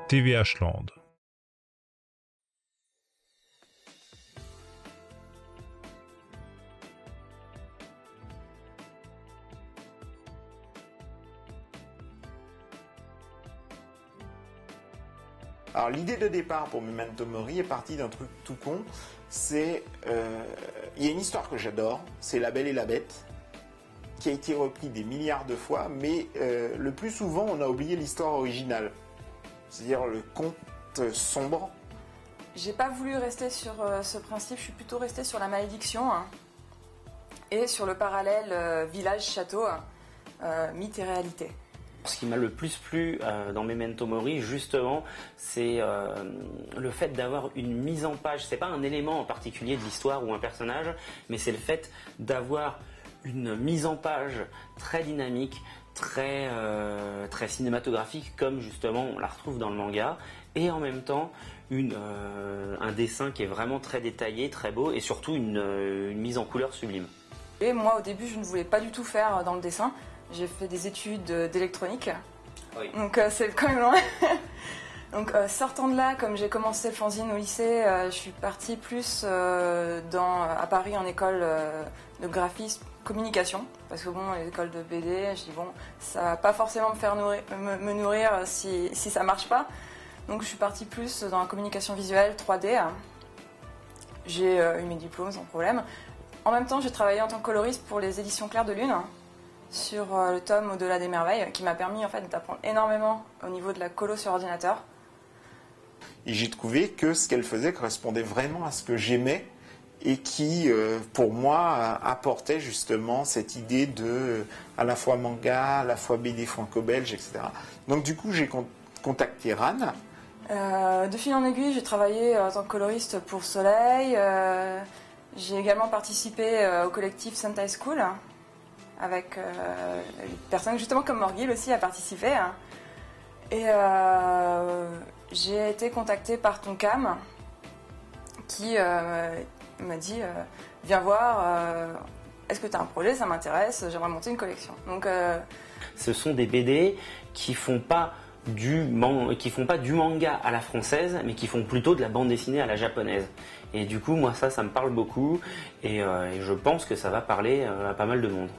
TVH Land. Alors l'idée de départ pour Memento Mori est partie d'un truc tout con. C'est, il y a une histoire que j'adore, c'est La Belle et la Bête, qui a été repris des milliards de fois, mais le plus souvent on a oublié l'histoire originale, c'est-à-dire le conte sombre. J'ai pas voulu rester sur ce principe, je suis plutôt restée sur la malédiction et sur le parallèle village-château, mythe et réalité. Ce qui m'a le plus plu dans Memento Mori, justement, c'est le fait d'avoir une mise en page. C'est pas un élément en particulier de l'histoire ou un personnage, mais c'est le fait d'avoir une mise en page très dynamique, très cinématographique, comme justement on la retrouve dans le manga, et en même temps un dessin qui est vraiment très détaillé, très beau, et surtout une mise en couleur sublime. Et moi, au début, je ne voulais pas du tout faire dans le dessin. J'ai fait des études d'électronique, oui. Donc c'est quand même loin. Donc sortant de là, comme j'ai commencé le fanzine au lycée, je suis partie plus à Paris en école de graphisme, communication, parce que bon, l'école de BD, je dis bon, ça va pas forcément me faire me nourrir si ça marche pas. Donc je suis partie plus dans la communication visuelle, 3D. J'ai eu mes diplômes sans problème. En même temps, j'ai travaillé en tant que coloriste pour les éditions Clair de Lune, sur le tome Au-delà des merveilles, qui m'a permis en fait d'apprendre énormément au niveau de la colo sur ordinateur. Et j'ai trouvé que ce qu'elle faisait correspondait vraiment à ce que j'aimais et qui, pour moi, apportait justement cette idée de à la fois manga, à la fois BD franco-belge, etc. Donc du coup, j'ai contacté Ran. De fil en aiguille, j'ai travaillé en tant que coloriste pour Soleil. J'ai également participé au collectif Sentai School, avec des personnes justement comme Morgil aussi a participé. Et j'ai été contactée par Tonkam qui m'a dit viens voir, est-ce que tu as un projet, ça m'intéresse, j'aimerais monter une collection. Donc, ce sont des BD qui font pas du manga à la française, mais qui font plutôt de la bande dessinée à la japonaise. Et du coup, moi ça me parle beaucoup, et je pense que ça va parler à pas mal de monde.